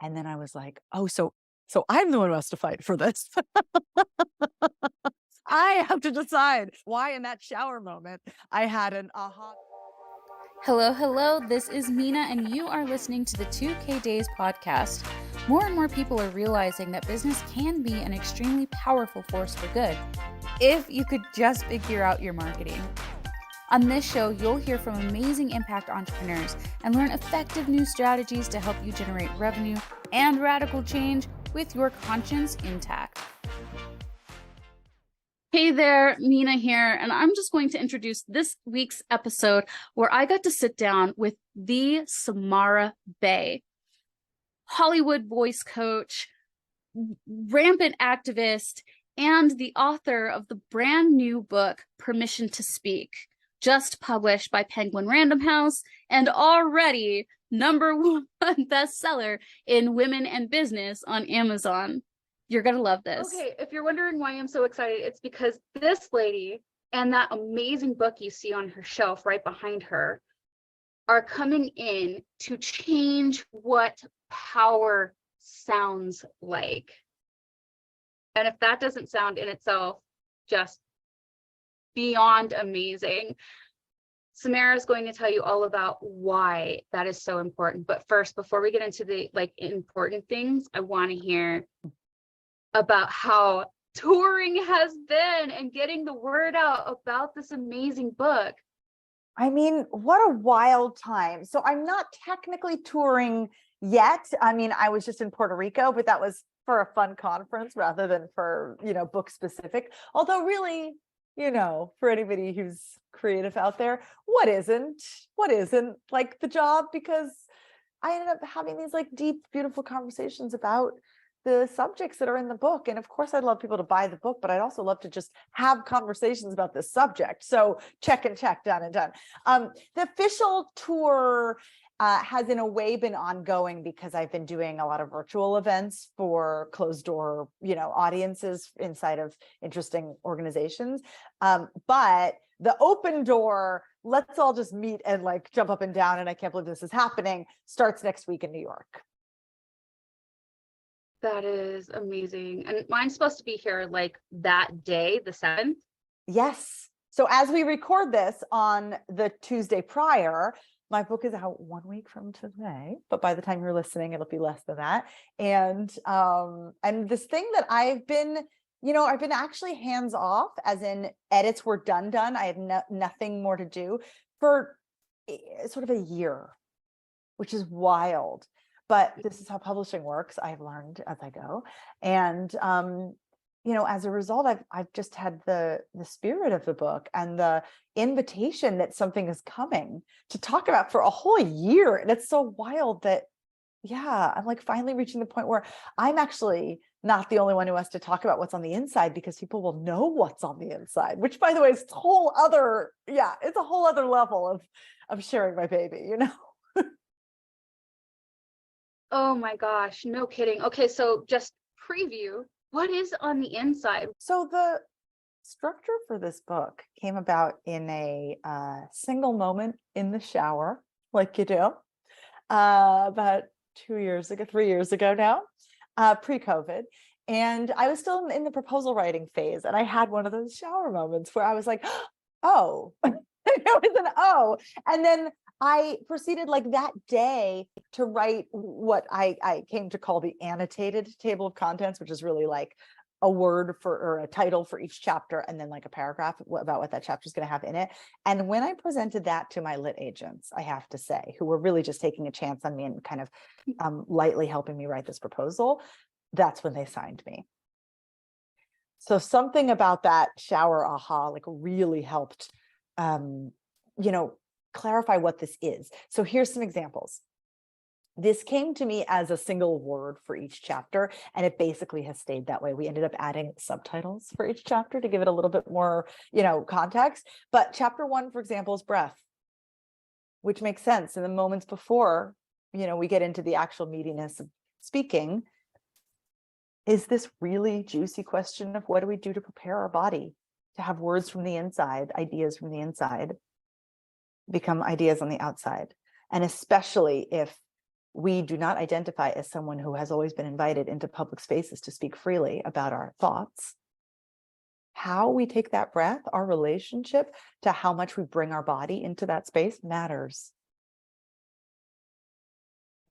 And then I was like, oh, so I'm the one who has to fight for this. I have to decide why in that shower moment I had an aha. Hello, hello. This is Mina, and you are listening to the 2K Days podcast. More and more people are realizing that business can be an extremely powerful force for good if you could just figure out your marketing. On this show, you'll hear from amazing impact entrepreneurs and learn effective new strategies to help you generate revenue and radical change with your conscience intact. Hey there, Mina here, and I'm just going to introduce this week's episode where I got to sit down with the Samara Bay, Hollywood voice coach, rampant activist, and the author of the brand new book, Permission to Speak, just published by Penguin Random House and already #1 bestseller in women and business on Amazon. You're going to love this. Okay, if you're wondering why I'm so excited, it's because this lady and that amazing book you see on her shelf right behind her are coming in to change what power sounds like. And if that doesn't sound in itself just beyond amazing, Samara is going to tell you all about why that is so important. But first, before we get into the important things, I want to hear about how touring has been and getting the word out about this amazing book. I mean, what a wild time. So I'm not technically touring yet. I mean, I was just in Puerto Rico, but that was for a fun conference rather than for, book specific. Although really, for anybody who's creative out there, what isn't like the job? Because I ended up having these deep, beautiful conversations about the subjects that are in the book. And of course, I'd love people to buy the book, but I'd also love to just have conversations about this subject. So check and check, done and done. The official tour has in a way been ongoing because I've been doing a lot of virtual events for closed door, audiences inside of interesting organizations. But the open door, let's all just meet and jump up and down, and I can't believe this is happening, starts next week in New York. That is amazing. And mine's supposed to be here that day, the 7th. Yes. So as we record this on the Tuesday prior, my book is out 1 week from today, but by the time you're listening, it'll be less than that. And this thing that I've been actually hands off, as in edits were done. I had nothing more to do for sort of a year, which is wild. But this is how publishing works. I've learned as I go. And, as a result, I've just had the spirit of the book and the invitation that something is coming to talk about for a whole year. And it's so wild that, I'm finally reaching the point where I'm actually not the only one who has to talk about what's on the inside, because people will know what's on the inside, which, by the way, is it's a whole other level of sharing my baby, Oh my gosh, no kidding. Okay, so just preview, what is on the inside? So the structure for this book came about in a single moment in the shower, like you do, about 3 years ago now, pre-COVID. And I was still in the proposal writing phase. And I had one of those shower moments where I was like, oh, it was an oh. And then I proceeded that day to write what I came to call the annotated table of contents, which is really a word or a title for each chapter, and then a paragraph about what that chapter is going to have in it. And when I presented that to my lit agents, I have to say, who were really just taking a chance on me and kind of lightly helping me write this proposal, that's when they signed me. So something about that shower aha really helped clarify what this is. So here's some examples. This came to me as a single word for each chapter, and it basically has stayed that way. We ended up adding subtitles for each chapter to give it a little bit more, context. But chapter 1, for example, is breath, which makes sense. In the moments before, we get into the actual meatiness of speaking, is this really juicy question of what do we do to prepare our body to have words from the inside, ideas from the inside, become ideas on the outside. And especially if we do not identify as someone who has always been invited into public spaces to speak freely about our thoughts. How we take that breath, our relationship to how much we bring our body into that space matters.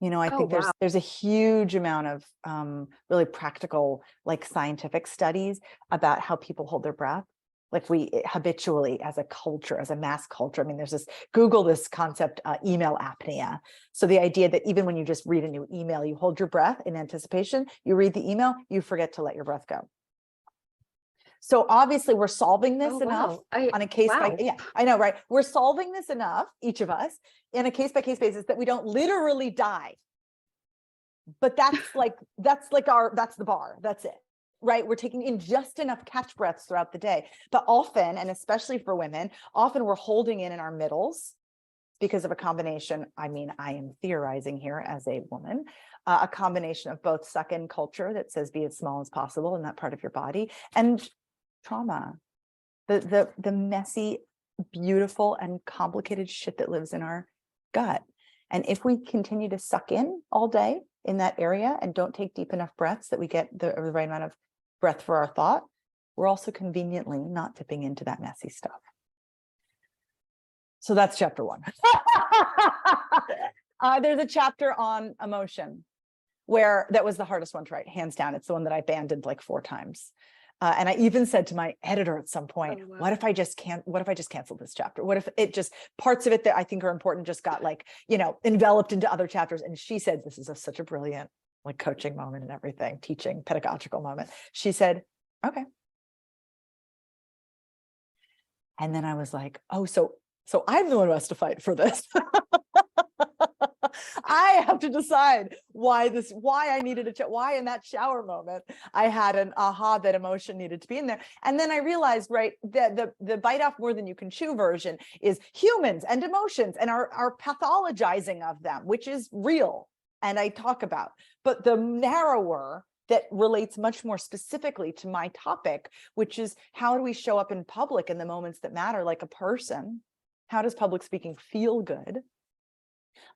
You know, I think there's a huge amount of really practical, like scientific studies about how people hold their breath. Like we habitually, as a culture, as a mass culture, I mean, there's this, Google this concept, email apnea. So the idea that even when you just read a new email, you hold your breath in anticipation, you read the email, you forget to let your breath go. So obviously we're solving this enough on a case by, yeah, I know, right? We're solving this enough, each of us, in a case by case basis that we don't literally die. But that's the bar, that's it, right? We're taking in just enough catch breaths throughout the day. But often, and especially for women, often we're holding in our middles because of a combination, I mean, I am theorizing here as a woman, a combination of both suck-in culture that says be as small as possible in that part of your body, and trauma, the messy, beautiful, and complicated shit that lives in our gut. And if we continue to suck in all day in that area and don't take deep enough breaths that we get the right amount of breath for our thought, we're also conveniently not dipping into that messy stuff. So that's chapter 1. There's a chapter on emotion where that was the hardest one to write, hands down. It's the one that I abandoned like 4 times. And I even said to my editor at some point, what if I just canceled this chapter? What if it just, parts of it that I think are important just got like, you know, enveloped into other chapters? And she said, this is such a brilliant like coaching moment and everything, teaching, pedagogical moment. She said, okay. And then I was like, oh, so I'm the one who has to fight for this. I have to decide why I needed why in that shower moment I had an aha that emotion needed to be in there. And then I realized, right, that the bite off more than you can chew version is humans and emotions and our pathologizing of them, which is real. And I talk about, but the narrower that relates much more specifically to my topic, which is how do we show up in public in the moments that matter like a person? How does public speaking feel good?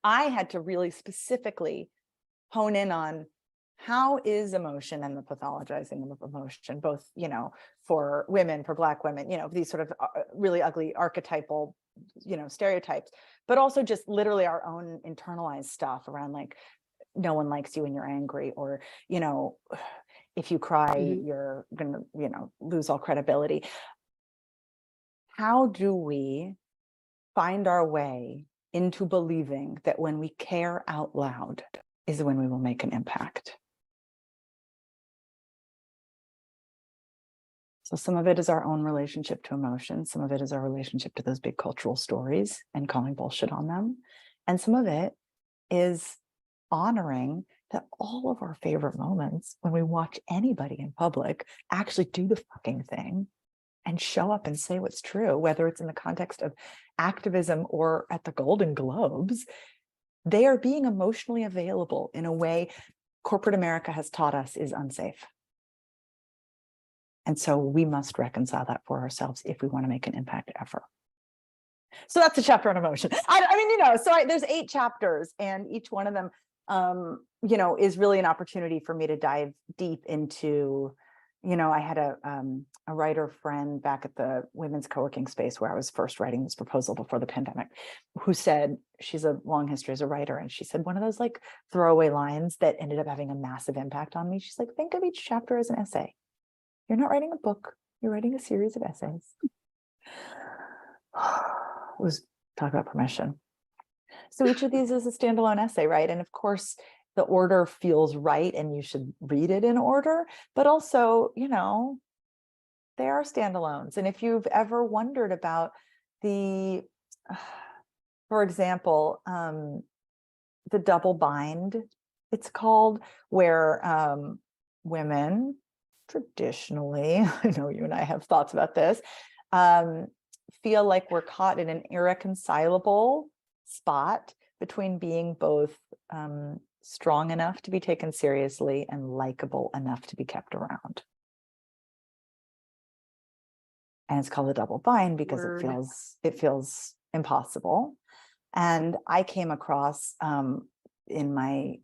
I had to really specifically hone in on how is emotion and the pathologizing of emotion, both, you know, for women, for Black women, you know, these sort of really ugly archetypal, you know, stereotypes, but also just literally our own internalized stuff around like, no one likes you when you're angry, or, you know, if you cry, you're going to, you know, lose all credibility. How do we find our way into believing that when we care out loud is when we will make an impact? So some of it is our own relationship to emotion. Some of it is our relationship to those big cultural stories and calling bullshit on them. And some of it is honoring that all of our favorite moments when we watch anybody in public actually do the fucking thing and show up and say what's true, whether it's in the context of activism or at the Golden Globes. They are being emotionally available in a way corporate America has taught us is unsafe. And so we must reconcile that for ourselves if we want to make an impact ever. So that's a chapter on emotion. I mean, you know, so there's 8 chapters, and each one of them, you know, is really an opportunity for me to dive deep into. You know, I had a writer friend back at the women's co-working space where I was first writing this proposal before the pandemic, who said, she's a long history as a writer, and she said one of those like throwaway lines that ended up having a massive impact on me. She's like, think of each chapter as an essay. You're not writing a book, you're writing a series of essays. It was talk about permission. So each of these is a standalone essay, right? And of course, the order feels right and you should read it in order, but also, you know, they are standalones. And if you've ever wondered about the, for example, the double bind, it's called, where women traditionally, I know you and I have thoughts about this, feel like we're caught in an irreconcilable spot between being both strong enough to be taken seriously and likable enough to be kept around. And it's called a double bind because it feels impossible. And I came across in my,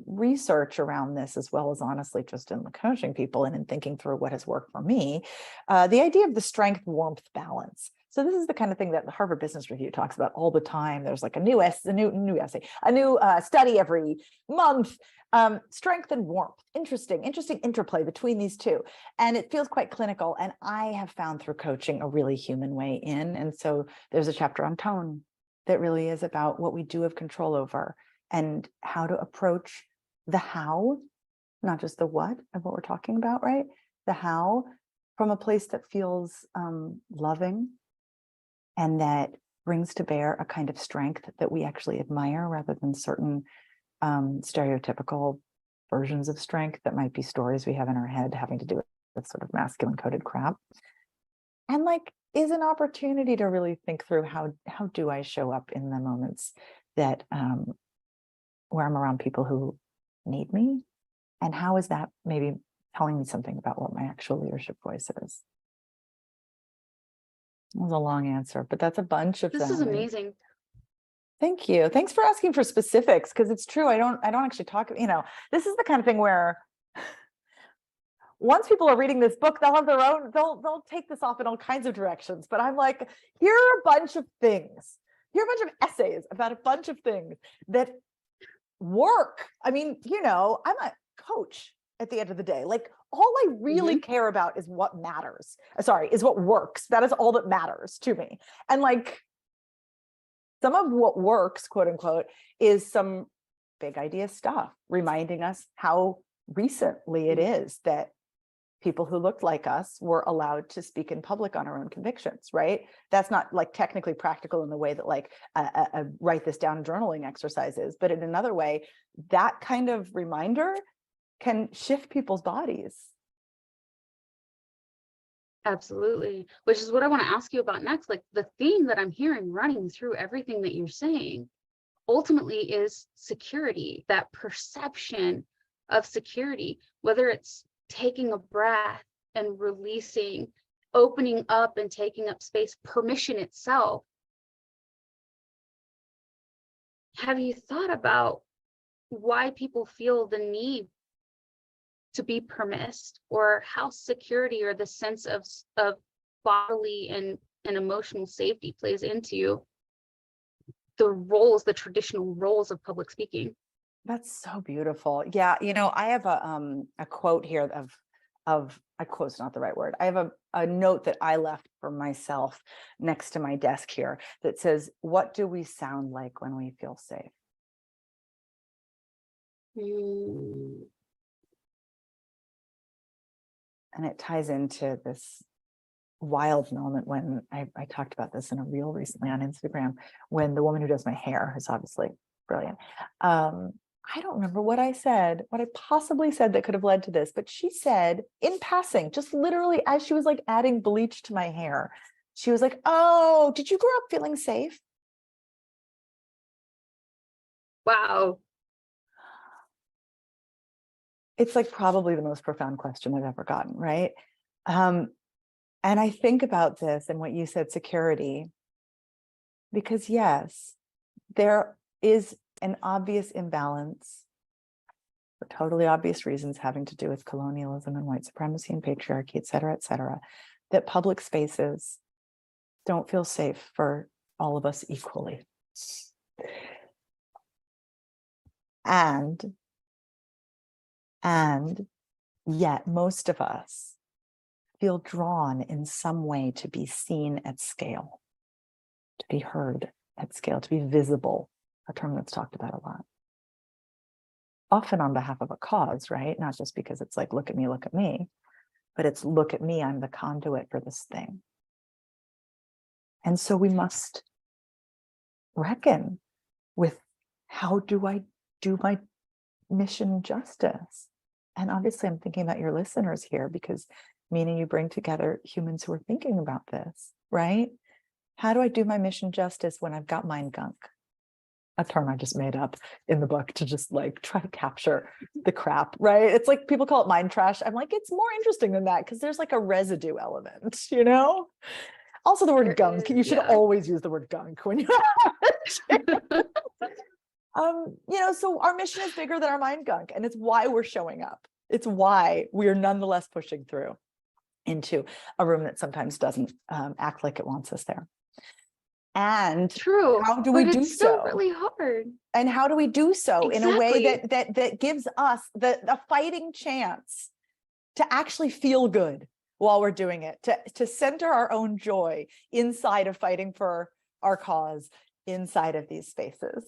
research around this, as well as honestly just in the coaching people and in thinking through what has worked for me, the idea of the strength warmth balance. So this is the kind of thing that the Harvard Business Review talks about all the time. There's like a new essay, a new study every month. Strength and warmth, interesting interplay between these two. And it feels quite clinical. And I have found through coaching a really human way in. And so there's a chapter on tone that really is about what we do have control over and how to approach the how, not just the what of what we're talking about, right? The how from a place that feels loving and that brings to bear a kind of strength that we actually admire, rather than certain stereotypical versions of strength that might be stories we have in our head having to do with sort of masculine coded crap. And like is an opportunity to really think through how do I show up in the moments that where I'm around people who need me, and how is that maybe telling me something about what my actual leadership voice is. It was a long answer, but that's a bunch of This is amazing. Thank you. Thanks for asking for specifics, because it's true. I don't actually talk, this is the kind of thing where once people are reading this book, they'll have their own, they'll take this off in all kinds of directions. But I'm like, here are a bunch of things. Here are a bunch of essays about a bunch of things that work. I mean, I'm a coach at the end of the day. Like all I really care about is what matters. Is what works. That is all that matters to me. And like some of what works, quote unquote, is some big idea stuff, reminding us how recently it is that people who looked like us were allowed to speak in public on our own convictions, right? That's not like technically practical in the way that like a write this down journaling exercise is, but in another way, that kind of reminder can shift people's bodies. Absolutely. Which is what I want to ask you about next. Like the theme that I'm hearing running through everything that you're saying ultimately is security, that perception of security, whether it's taking a breath and releasing, opening up and taking up space, permission itself. Have you thought about why people feel the need to be permissed, or how security or the sense of bodily and emotional safety plays into the traditional roles of public speaking? That's so beautiful. Yeah, I have a quote here of a quote's not the right word. I have a note that I left for myself next to my desk here that says, "What do we sound like when we feel safe?" And it ties into this wild moment when I talked about this in a reel recently on Instagram, when the woman who does my hair, who's obviously brilliant, I don't remember what I possibly said that could have led to this, but she said in passing, just literally as she was like adding bleach to my hair, she was like, "Oh, did you grow up feeling safe?" Wow. It's like probably the most profound question I've ever gotten, right? And I think about this and what you said, security, because yes, there is an obvious imbalance for totally obvious reasons having to do with colonialism and white supremacy and patriarchy, et cetera, that public spaces don't feel safe for all of us equally. And yet most of us feel drawn in some way to be seen at scale, to be heard at scale, to be visible, a term that's talked about a lot. Often on behalf of a cause, right? Not just because it's like, look at me, but it's look at me, I'm the conduit for this thing. And so we must reckon with, how do I do my mission justice? And obviously I'm thinking about your listeners here, because meaning you bring together humans who are thinking about this, right? How do I do my mission justice when I've got mind gunk? A term I just made up in the book to just like try to capture the crap, right? It's like people call it mind trash. I'm like, it's more interesting than that, because there's like a residue element, Also the word gunk, you should always use the word gunk when you So our mission is bigger than our mind gunk, and it's why we're showing up. It's why we are nonetheless pushing through into a room that sometimes doesn't act like it wants us there. And True. how do we do it's still so? really hard. And how do we do so in a way Exactly. that gives us the fighting chance to actually feel good while we're doing it, to center our own joy inside of fighting for our cause inside of these spaces.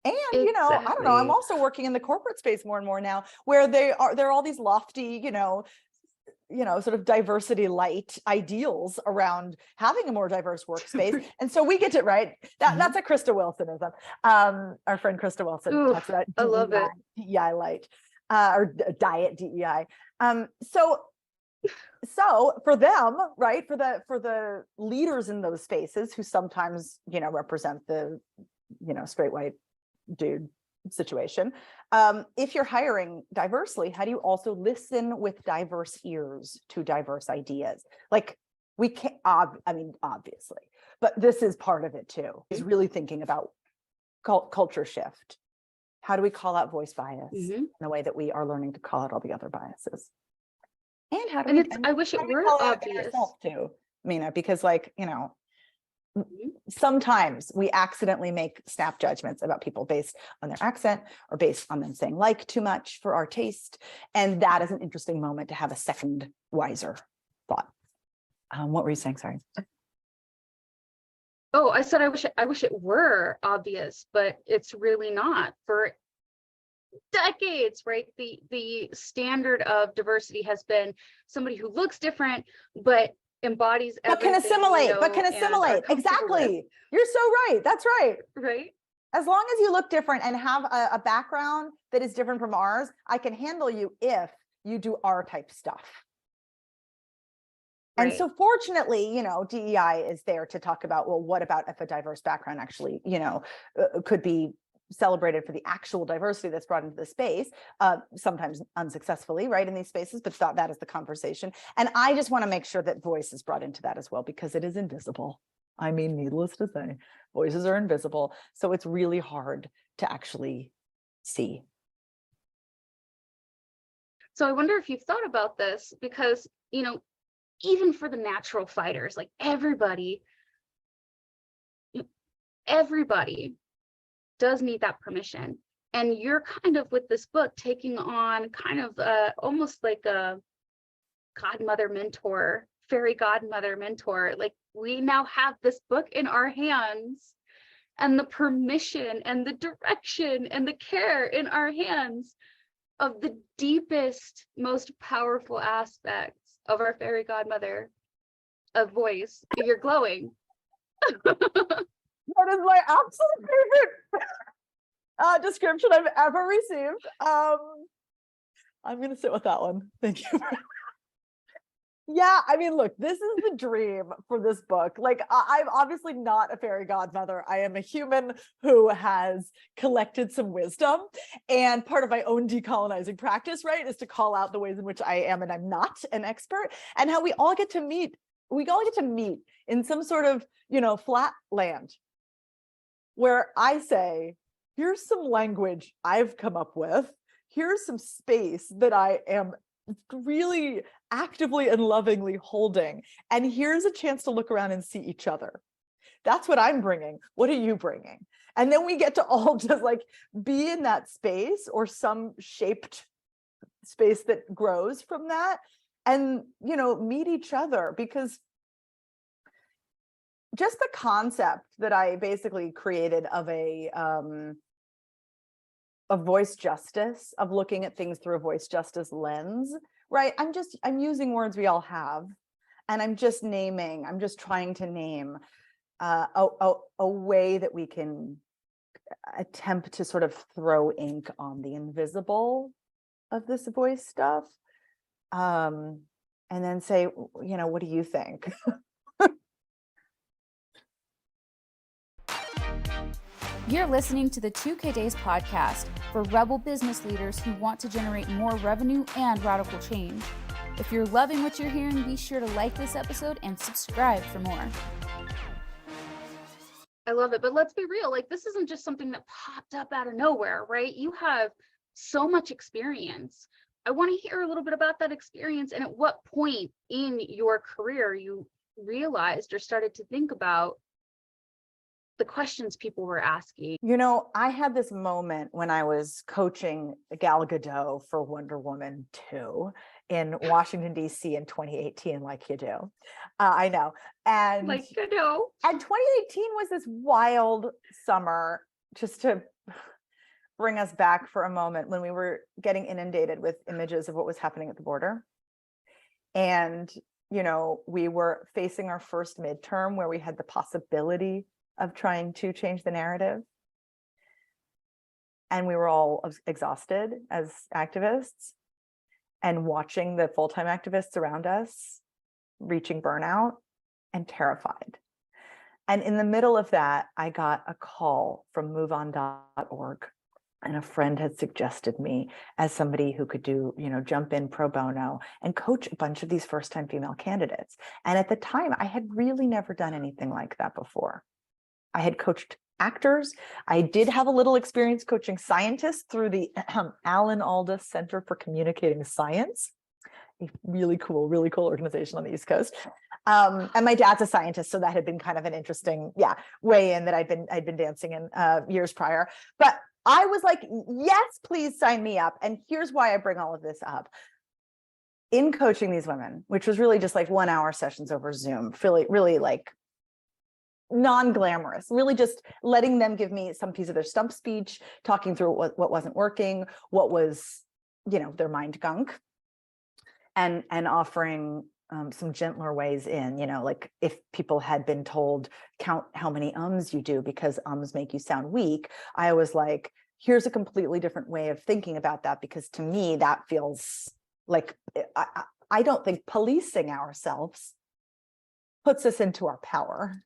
And I don't know, I'm Exactly. also working in the corporate space more and more now, where there are all these lofty, sort of diversity light ideals around having a more diverse workspace. And so we get it right. That's a Krista Wilsonism. Our friend Krista Wilson talks about I love it. DEI light, or diet DEI. So for them, right, for the leaders in those spaces who sometimes, represent the, straight white dude situation. If you're hiring diversely, how do you also listen with diverse ears to diverse ideas? Like we can't, obviously, but this is part of it too, is really thinking about culture shift. How do we call out voice bias in the way that we are learning to call out all the other biases? And how do I wish it were obvious too, Mina, because sometimes we accidentally make snap judgments about people based on their accent or based on them saying like too much for our taste. And that is an interesting moment to have a second wiser thought. What were you saying? Sorry. Oh, I said I wish it were obvious, but it's really not. For decades, right? The standard of diversity has been somebody who looks different, but embodies everything. But can assimilate. Exactly. You're so right. That's right. Right. As long as you look different and have a background that is different from ours, I can handle you if you do our type stuff. Right. And so fortunately, DEI is there to talk about, well, what about if a diverse background actually, could be celebrated for the actual diversity that's brought into the space, sometimes unsuccessfully, right, in these spaces, but that is the conversation. And I just want to make sure that voice is brought into that as well, because it is invisible. I mean, needless to say, voices are invisible. So it's really hard to actually see. So I wonder if you've thought about this, because, even for the natural fighters, like everybody does need that permission. And you're kind of, with this book, taking on kind of almost like a godmother mentor, fairy godmother mentor. Like, we now have this book in our hands, and the permission and the direction and the care in our hands of the deepest, most powerful aspects of our fairy godmother of voice. You're glowing. That is my absolute favorite description I've ever received. I'm going to sit with that one. Thank you. Yeah, I mean, look, this is the dream for this book. Like, I'm obviously not a fairy godmother. I am a human who has collected some wisdom. And part of my own decolonizing practice, right, is to call out the ways in which I am and I'm not an expert, and how we all get to meet. We all get to meet in some sort of, flat land where I say, here's some language I've come up with. Here's some space that I am really actively and lovingly holding. And here's a chance to look around and see each other. That's what I'm bringing. What are you bringing? And then we get to all just be in that space, or some shaped space that grows from that, and, meet each other. Because just the concept that I basically created of a voice justice, of looking at things through a voice justice lens, right? I'm using words we all have, and I'm just trying to name a way that we can attempt to sort of throw ink on the invisible of this voice stuff, and then say, what do you think? You're listening to the 2K Days podcast for rebel business leaders who want to generate more revenue and radical change. If you're loving what you're hearing, be sure to like this episode and subscribe for more. I love it. But let's be real, like this isn't just something that popped up out of nowhere, right? You have so much experience. I want to hear a little bit about that experience and at what point in your career you realized or started to think about the questions people were asking. You know, I had this moment when I was coaching Gal Gadot for Wonder Woman 2 in Washington, D.C. in 2018, like you do. I know. And, Like, you know, and 2018 was this wild summer, just to bring us back for a moment, when we were getting inundated with images of what was happening at the border. And, you know, we were facing our first midterm where we had the possibility of trying to change the narrative. And we were all exhausted as activists and watching the full-time activists around us reaching burnout and terrified. And in the middle of that, I got a call from moveon.org. And a friend had suggested me as somebody who could do, you know, jump in pro bono and coach a bunch of these first-time female candidates. And at the time, I had really never done anything like that before. I had coached actors. I did have a little experience coaching scientists through the Alan Alda Center for Communicating Science, a really cool organization on the East Coast. And my dad's a scientist, so that had been kind of an interesting, way in that I'd been dancing in years prior. But I was like, yes, please sign me up. And here's why I bring all of this up. In coaching these women, which was really just like 1 hour sessions over Zoom, really like non-glamorous, really just letting them give me some piece of their stump speech, talking through what wasn't working, what was, you know, their mind gunk, and offering some gentler ways in, you know, like if people had been told, count how many ums you do because ums make you sound weak, I was like, here's a completely different way of thinking about that, because to me, that feels like, I don't think policing ourselves puts us into our power.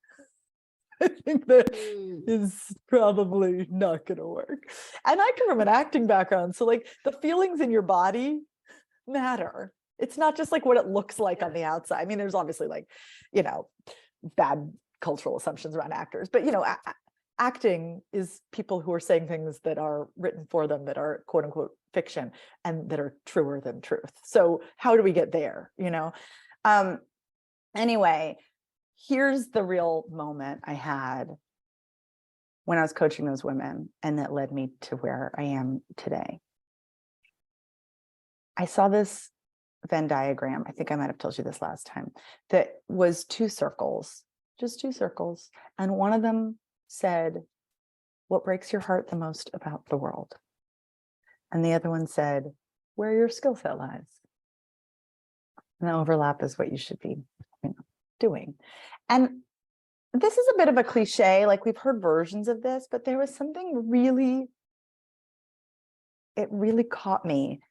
I think that is probably not going to work. And I come from an acting background, so like the feelings in your body matter. It's not just like what it looks like on the outside. I mean, there's obviously like, you know, bad cultural assumptions around actors, but you know, acting is people who are saying things that are written for them, that are quote unquote fiction, and that are truer than truth. So how do we get there? You know? Anyway, here's the real moment I had when I was coaching those women, and that led me to where I am today. I saw this Venn diagram, I think I might have told you this last time, that was 2 circles, just 2 circles. And one of them said, what breaks your heart the most about the world? And the other one said, where your skill set lies. And the overlap is what you should be, you know, doing. And this is a bit of a cliche, like we've heard versions of this, but there was something really, it really caught me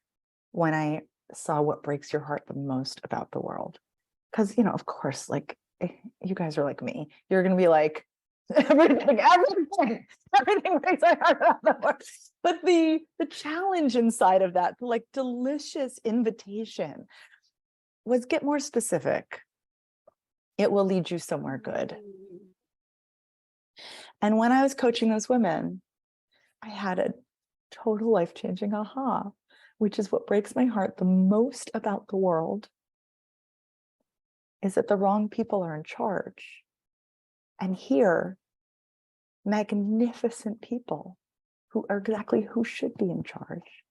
when I saw what breaks your heart the most about the world. Because, you know, of course, like you guys are like me, you're going to be like, everything breaks my heart about the world. But the challenge inside of that, like delicious invitation, was get more specific. It will lead you somewhere good. And when I was coaching those women, I had a total life-changing aha, which is what breaks my heart the most about the world is that the wrong people are in charge. And here, magnificent people who are exactly who should be in charge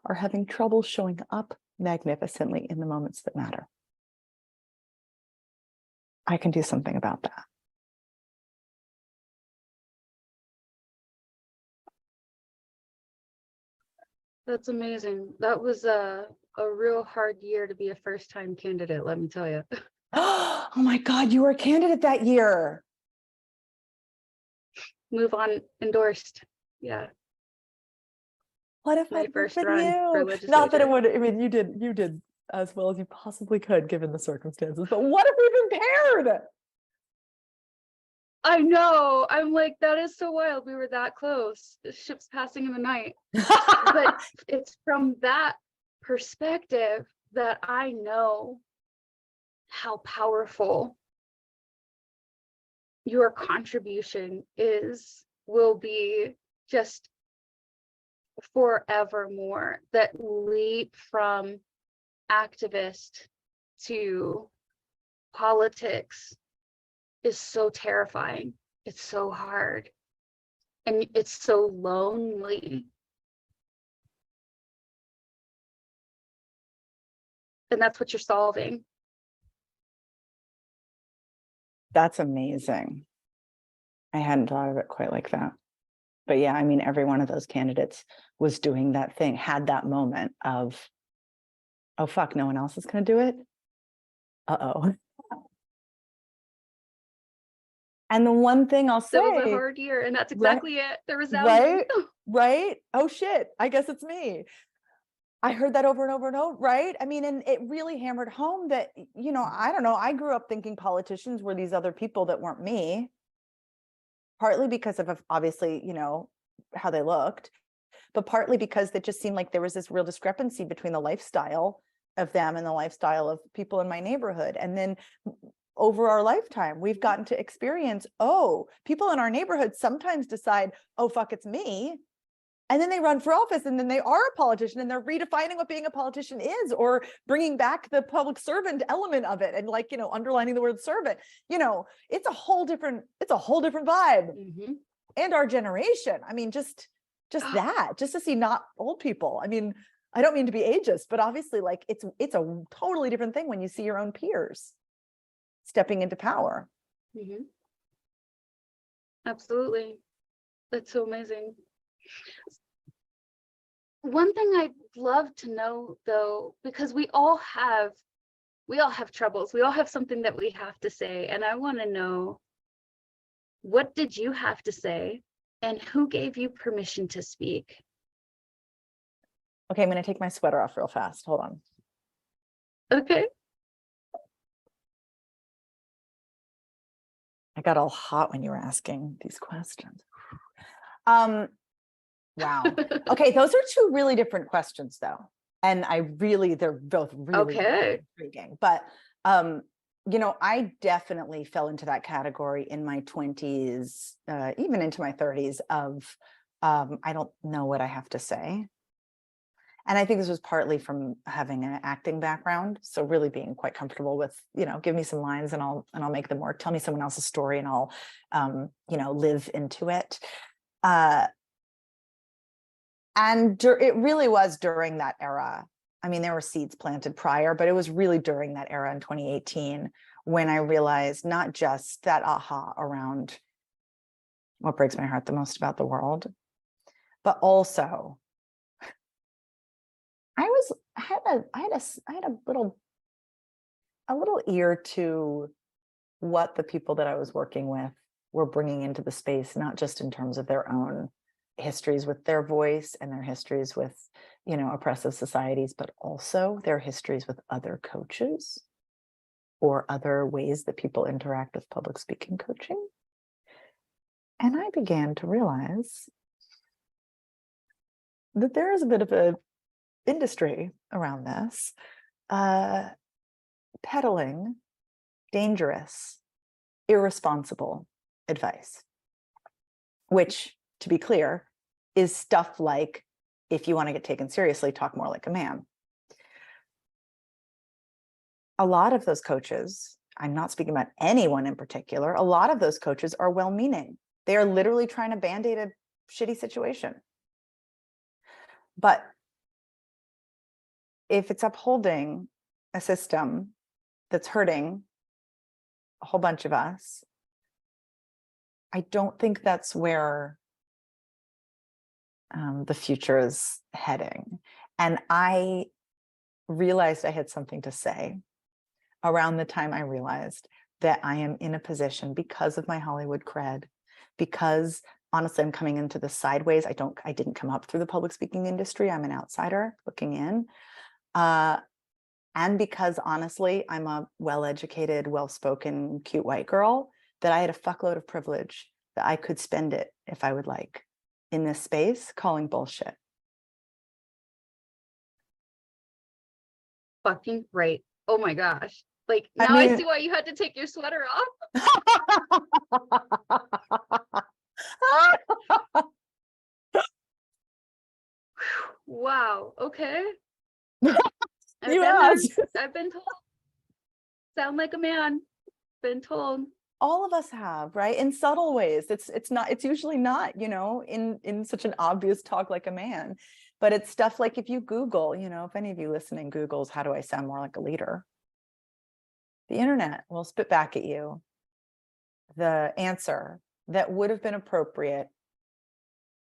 are having trouble showing up magnificently in the moments that matter. I can do something about that. That's amazing. That was a real hard year to be a first-time candidate, let me tell you. Oh my God, you were a candidate that year. Move on endorsed. Yeah. What if My I worked first with run for you? legislature. Not that it would, I mean, you did as well as you possibly could given the circumstances, but what if we prepared? I know. I'm like, that is so wild. We were that close. The ship's passing in the night. But it's from that perspective that I know how powerful your contribution will be just forevermore. That leap from activist to politics is so terrifying. It's so hard. And it's so lonely. And that's what you're solving. That's amazing. I hadn't thought of it quite like that. But yeah, I mean, every one of those candidates was doing that thing, had that moment of, oh, fuck, no one else is going to do it. Uh-oh. And the one thing I'll say, That was a hard year, and that's exactly it. The right, resounding. right. Oh shit, I guess it's me. I heard that over and over and over, right? I mean, and it really hammered home that, you know, I don't know, I grew up thinking politicians were these other people that weren't me, partly because of obviously, you know, how they looked, but partly because it just seemed like there was this real discrepancy between the lifestyle of them and the lifestyle of people in my neighborhood. And then over our lifetime, we've gotten to experience, oh, people in our neighborhood sometimes decide, oh, fuck, it's me. And then they run for office, and then they are a politician, and they're redefining what being a politician is, or bringing back the public servant element of it, and, like, you know, underlining the word servant. You know, it's a whole different vibe. Mm-hmm. And our generation, I mean, just to see not old people. I mean, I don't mean to be ageist, but obviously, like, it's a totally different thing when you see your own peers stepping into power. Mm-hmm. Absolutely. That's so amazing. One thing I'd love to know, though, because we all have troubles. We all have something that we have to say. And I want to know, what did you have to say, and who gave you permission to speak? Okay, I'm going to take my sweater off real fast. Hold on. Okay. I got all hot when you were asking these questions. Wow. Okay, those are two really different questions, though. And they're both really, really intriguing. But, you know, I definitely fell into that category in my 20s, even into my 30s of, I don't know what I have to say. And I think this was partly from having an acting background. So really being quite comfortable with, you know, give me some lines and I'll make them work. Tell me someone else's story and I'll, you know, live into it. And it really was during that era. I mean, there were seeds planted prior, but it was really during that era in 2018 when I realized not just that aha around what breaks my heart the most about the world, but also I had a little ear to what the people that I was working with were bringing into the space, not just in terms of their own histories with their voice and their histories with, you know, oppressive societies, but also their histories with other coaches or other ways that people interact with public speaking coaching. And I began to realize that there is a bit of a industry around this, peddling dangerous, irresponsible advice, which, to be clear, is stuff like, if you want to get taken seriously, talk more like a man. A lot of those coaches, I'm not speaking about anyone in particular, a lot of those coaches are well-meaning. They are literally trying to band-aid a shitty situation. But if it's upholding a system that's hurting a whole bunch of us, I don't think that's where the future is heading. And I realized I had something to say around the time I realized that I am in a position, because of my Hollywood cred, because honestly, I'm coming into this sideways. I didn't come up through the public speaking industry. I'm an outsider looking in. And because honestly, I'm a well-educated, well-spoken, cute white girl, that I had a fuckload of privilege that I could spend it, if I would like, in this space calling bullshit. Fucking right. Oh my gosh. Like, now I see why you had to take your sweater off. Wow. Okay. I've been told. Sound like a man. Been told. All of us have, right? In subtle ways. It's usually not, in such an obvious talk like a man, but it's stuff like if you Google, if any of you listening Googles, how do I sound more like a leader? The internet will spit back at you the answer that would have been appropriate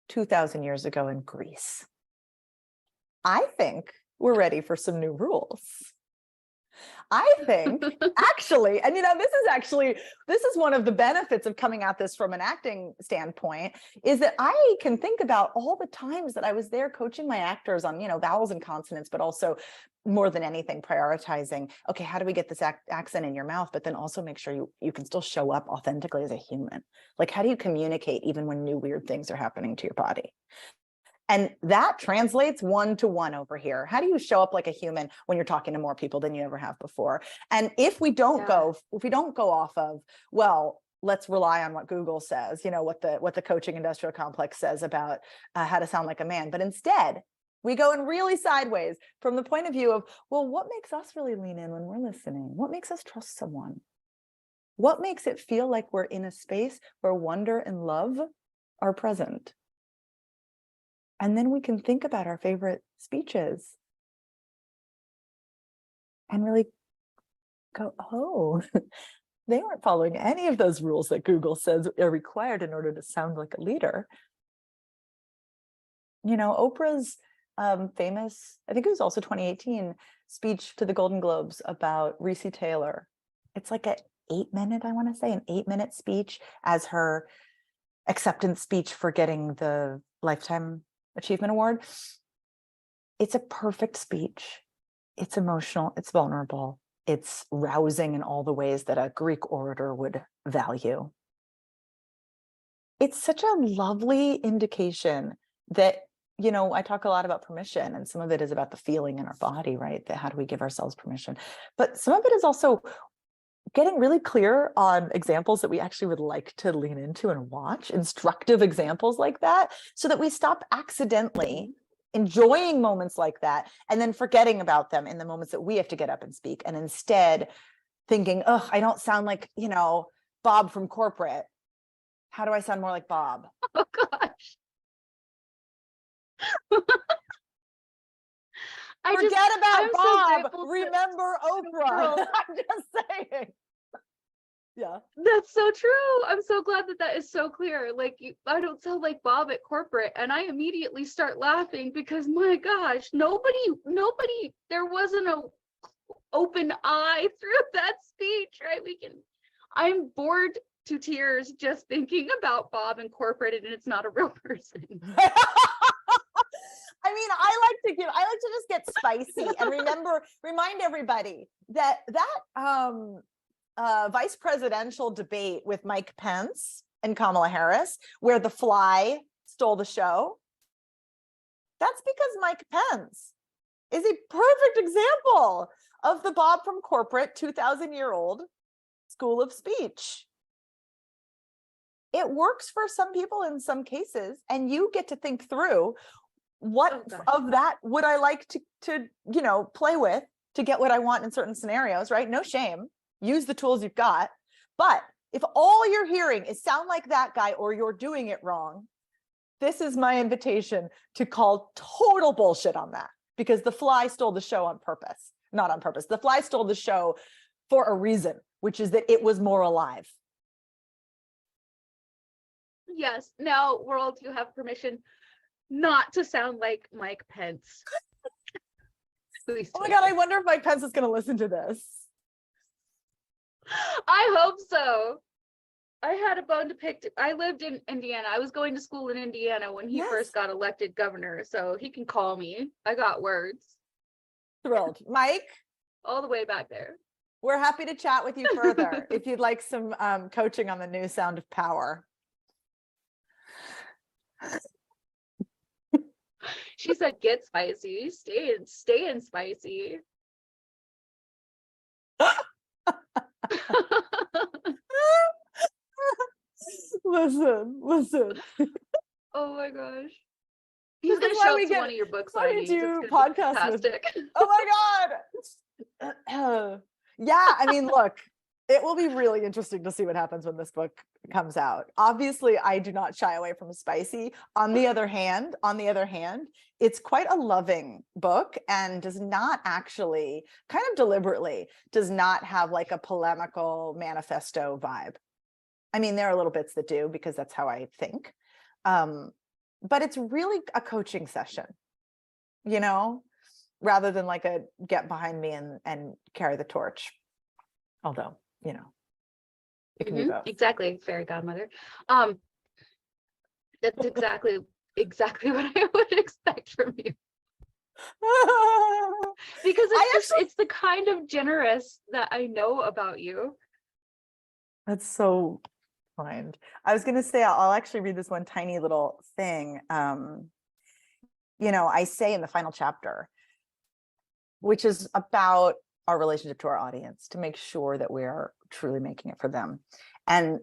2,000 years ago in Greece. I think we're ready for some new rules. I think actually, and this is one of the benefits of coming at this from an acting standpoint, is that I can think about all the times that I was there coaching my actors on, vowels and consonants, but also more than anything, prioritizing, okay, how do we get this accent in your mouth, but then also make sure you can still show up authentically as a human? Like, how do you communicate even when new weird things are happening to your body? And that translates 1-to-1 over here. How do you show up like a human when you're talking to more people than you ever have before? And if we don't go off of, well, let's rely on what Google says, what the coaching industrial complex says about how to sound like a man, but instead we go in really sideways from the point of view of, well, what makes us really lean in when we're listening? What makes us trust someone? What makes it feel like we're in a space where wonder and love are present? And then we can think about our favorite speeches and really go, oh, they aren't following any of those rules that Google says are required in order to sound like a leader. Oprah's famous, I think it was also 2018, speech to the Golden Globes about Reese Taylor. It's like an 8-minute speech as her acceptance speech for getting the Lifetime Achievement Award. It's a perfect speech. It's emotional, it's vulnerable, it's rousing in all the ways that a Greek orator would value. It's such a lovely indication that, I talk a lot about permission, and some of it is about the feeling in our body, right? That how do we give ourselves permission? But some of it is also getting really clear on examples that we actually would like to lean into and watch, instructive examples like that, so that we stop accidentally enjoying moments like that and then forgetting about them in the moments that we have to get up and speak, and instead thinking, oh, I don't sound like, Bob from corporate. How do I sound more like Bob? Oh gosh. Forget about Bob. So remember Oprah. I'm just saying. Yeah. That's so true. I'm so glad that is so clear. Like, I don't sound like Bob at corporate, and I immediately start laughing because, my gosh, nobody, there wasn't a open eye through that speech, right? I'm bored to tears just thinking about Bob and corporate, and it's not a real person. I mean, I like to just get spicy and remind everybody that vice presidential debate with Mike Pence and Kamala Harris, where the fly stole the show, that's because Mike Pence is a perfect example of the Bob from corporate 2,000-year-old school of speech. It works for some people in some cases, and you get to think through what of that would I like to play with to get what I want in certain scenarios, right? No shame. Use the tools you've got. But if all you're hearing is sound like that guy or you're doing it wrong, this is my invitation to call total bullshit on that, because the fly stole the show on purpose. Not on purpose. The fly stole the show for a reason, which is that it was more alive. Yes. Now, world, you have permission not to sound like Mike Pence. Please. Oh my God, I wonder if Mike Pence is going to listen to this. I hope so. I had a bone to pick. I lived in Indiana. I was going to school in Indiana when he first got elected governor, so he can call me. I got words. Thrilled. Mike? All the way back there. We're happy to chat with you further if you'd like some coaching on the new sound of power. She said, get spicy, stay in spicy. Listen. Oh my gosh. This He's gonna is why show we up to get- one of your book why we signings. do It's gonna be podcasts with- fantastic. Oh my God. Yeah, I mean, look, it will be really interesting to see what happens when this book comes out. Obviously, I do not shy away from spicy. On the other hand, it's quite a loving book and does not actually, kind of deliberately, does not have like a polemical manifesto vibe. I mean, there are little bits that do, because that's how I think. But it's really a coaching session, you know, rather than like a get behind me and carry the torch. Although, you know, it can be both. Exactly, fairy godmother. That's exactly what I would expect from you. Because it's the kind of generous that I know about you. That's so kind. I was going to say, I'll actually read this one tiny little thing. You know, I say in the final chapter, which is about our relationship to our audience, to make sure that we are truly making it for them. And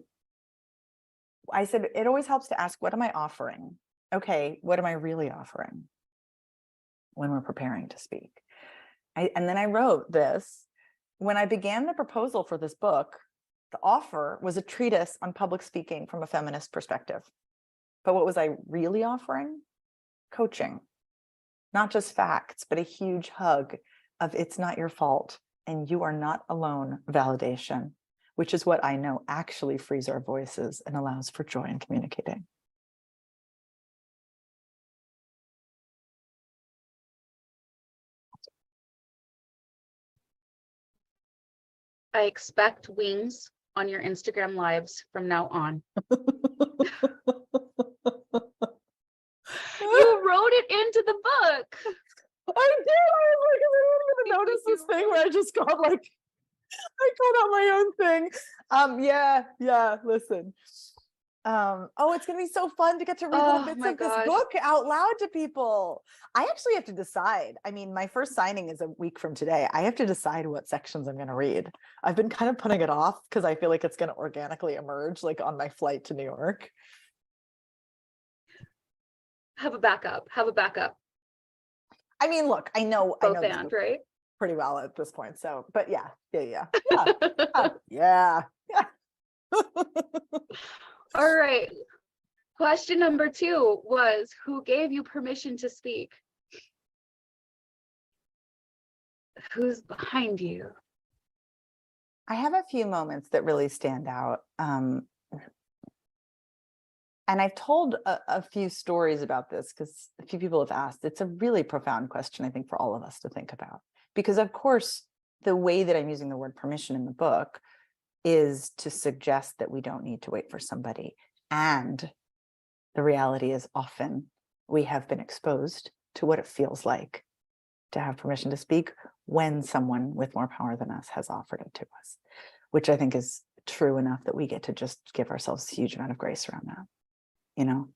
I said, it always helps to ask, what am I offering? Okay, what am I really offering when we're preparing to speak? And then I wrote this. When I began the proposal for this book, the offer was a treatise on public speaking from a feminist perspective. But what was I really offering? Coaching. Not just facts, but a huge hug of it's not your fault and you are not alone validation, which is what I know actually frees our voices and allows for joy in communicating. I expect wings on your Instagram lives from now on. You wrote it into the book. I did. I was like, I didn't even notice this thing where I just got like, I called out my own thing. Yeah, listen. Oh, it's gonna be so fun to get to read little bits of this book out loud to people. I actually have to decide. I mean, my first signing is a week from today. I have to decide what sections I'm gonna read. I've been kind of putting it off because I feel like it's gonna organically emerge like on my flight to New York. Have a backup. I mean, look, I know Both this and, book right? pretty well at this point. So, but yeah. All right. Question number 2 was, who gave you permission to speak? Who's behind you? I have a few moments that really stand out. And I've told a few stories about this because a few people have asked. It's a really profound question, I think, for all of us to think about. Because, of course, the way that I'm using the word permission in the book is to suggest that we don't need to wait for somebody. And the reality is often we have been exposed to what it feels like to have permission to speak when someone with more power than us has offered it to us, which I think is true enough that we get to just give ourselves a huge amount of grace around that. You know,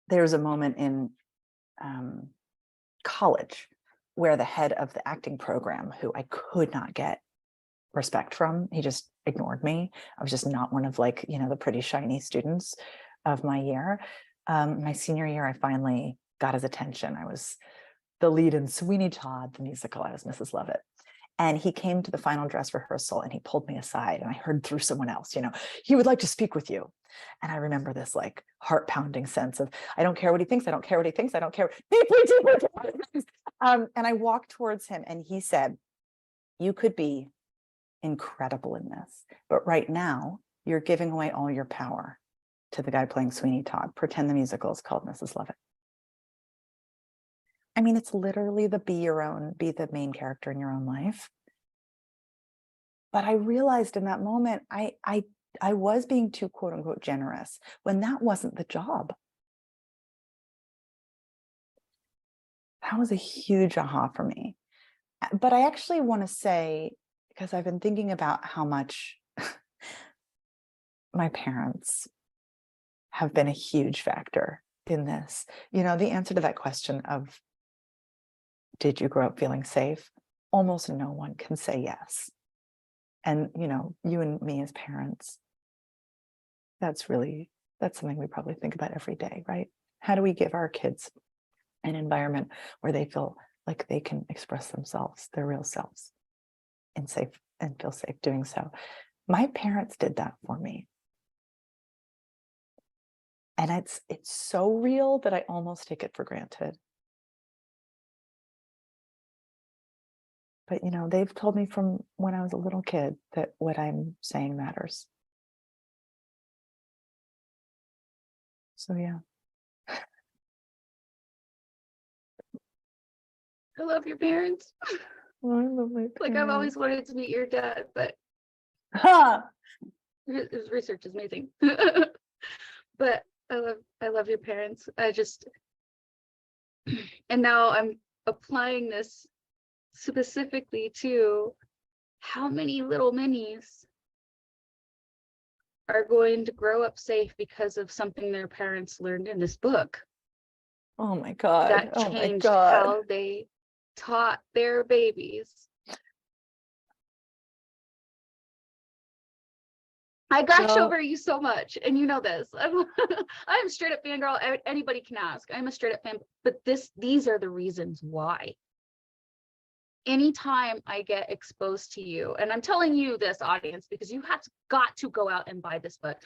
there's a moment in college where the head of the acting program, who I could not get respect from, he just ignored me. I was just not one of, like, you know, the pretty shiny students of my year. My senior year, I finally got his attention. I was the lead in Sweeney Todd, the musical. I was Mrs. Lovett. And he came to the final dress rehearsal and he pulled me aside, and I heard through someone else, you know, he would like to speak with you. And I remember this like heart pounding sense of, I don't care what he thinks. I don't care what he thinks. I don't care. Deeply. And I walked towards him and he said, you could be incredible in this, but right now you're giving away all your power to the guy playing Sweeney Todd. Pretend the musical is called Mrs. Lovett. I mean, it's literally the be the main character in your own life. But I realized in that moment, I was being too, quote unquote, generous when that wasn't the job. That was a huge aha for me. But I actually want to say, because I've been thinking about how much my parents have been a huge factor in this. You know, the answer to that question of, did you grow up feeling safe? almost no one can say yes. And, you know, you and me as parents, that's something we probably think about every day, right? How do we give our kids an environment where they feel like they can express themselves, their real selves, and feel safe doing so? My parents did that for me. And it's so real that I almost take it for granted. But, you know, they've told me from when I was a little kid that what I'm saying matters. So, yeah. I love your parents. Oh, I love my Like, I've always wanted to meet your dad, but Ha! his research is amazing. But I love your parents. And now I'm applying this specifically to how many little minis are going to grow up safe because of something their parents learned in this book Oh my God. that Oh my changed God. how they taught their babies. I gush Well, over you so much, and you know this. I'm straight up fangirl. Anybody can ask. I'm a straight up fan, but these are the reasons why. Anytime I get exposed to you, and I'm telling you this, audience, because you have got to go out and buy this book,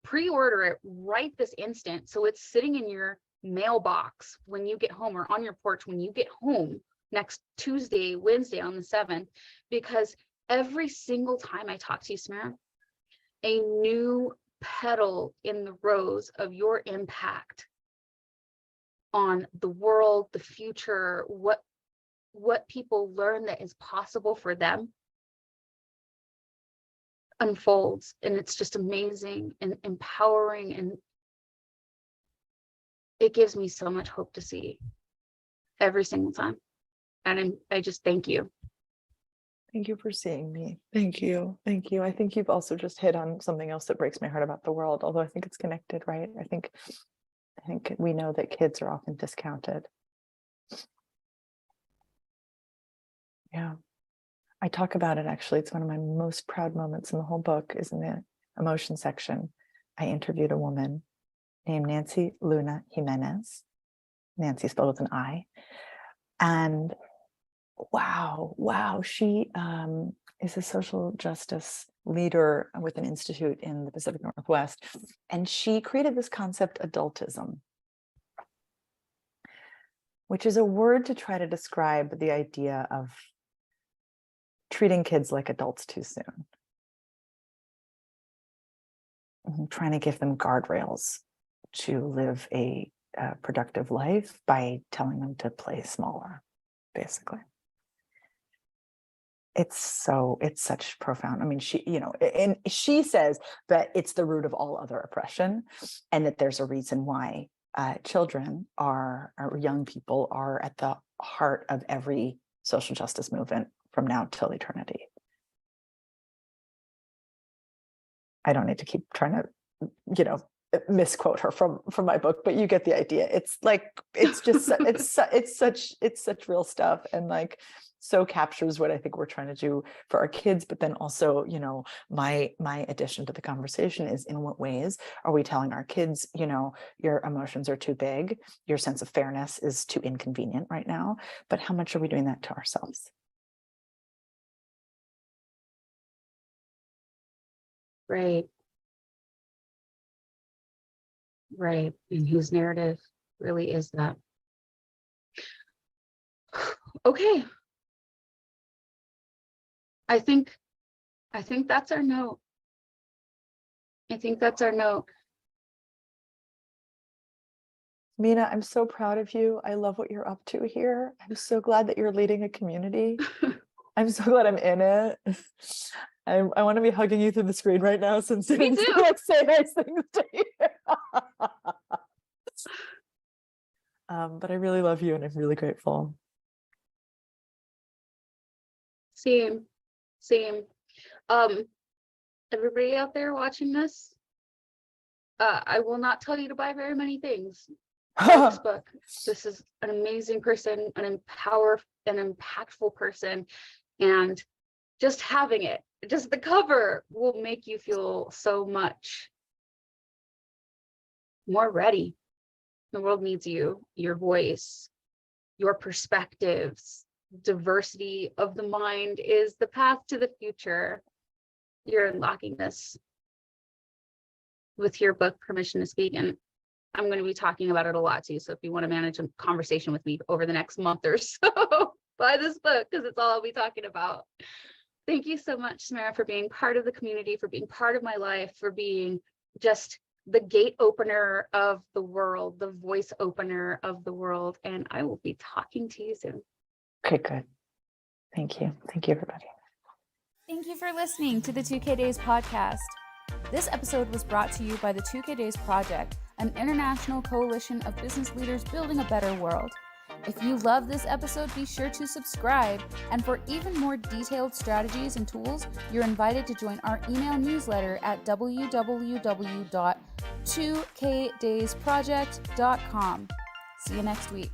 pre-order it right this instant, so it's sitting in your mailbox when you get home, or on your porch when you get home next Tuesday, Wednesday on the 7th, because every single time I talk to you, Samara, a new petal in the rose of your impact on the world, the future, what people learn that is possible for them unfolds. And it's just amazing and empowering, and it gives me so much hope to see every single time. And I just thank you. thank you for seeing me. Thank you. Thank you. I think you've also just hit on something else that breaks my heart about the world, although I think it's connected, right? I think we know that kids are often discounted. Yeah. I talk about it, actually. It's one of my most proud moments in the whole book, is in the emotion section. I interviewed a woman named Nancy Luna Jimenez. Nancy spelled with an I. And wow, she is a social justice leader with an institute in the Pacific Northwest. And she created this concept, adultism, which is a word to try to describe the idea of treating kids like adults too soon. Trying to give them guardrails to live a productive life by telling them to play smaller, basically. It's such profound. I mean, and she says that it's the root of all other oppression, and that there's a reason why children or young people are at the heart of every social justice movement from now till eternity. I don't need to keep trying to, misquote her from my book, but you get the idea. It's like, it's just, it's such real stuff, and like, so captures what I think we're trying to do for our kids. But then also, my addition to the conversation is, in what ways are we telling our kids, your emotions are too big, your sense of fairness is too inconvenient right now, but how much are we doing that to ourselves? Right. Right. And whose narrative really is that? Okay. I think that's our note. I think that's our note. Mina, I'm so proud of you. I love what you're up to here. I'm so glad that you're leading a community. I'm so glad I'm in it. I want to be hugging you through the screen right now, since you didn't say nice things to you. But I really love you, and I'm really grateful. Same. Everybody out there watching this, I will not tell you to buy very many things. Buy this book. This is an amazing person, an impactful person. And just having it, just the cover will make you feel so much more ready. The world needs you, your voice, your perspectives. Diversity of the mind is the path to the future. You're unlocking this with your book, Permission to Speak. And I'm going to be talking about it a lot too. So if you want to manage a conversation with me over the next month or so, buy this book because it's all I'll be talking about. Thank you so much, Samara, for being part of the community, for being part of my life, for being just the gate opener of the world, the voice opener of the world. And I will be talking to you soon. Okay, good. Thank you. Thank you, everybody. Thank you for listening to the 2K Days podcast. This episode was brought to you by the 2K Days Project, an international coalition of business leaders building a better world. If you love this episode, be sure to subscribe. And for even more detailed strategies and tools, you're invited to join our email newsletter at www.2kdaysproject.com. See you next week.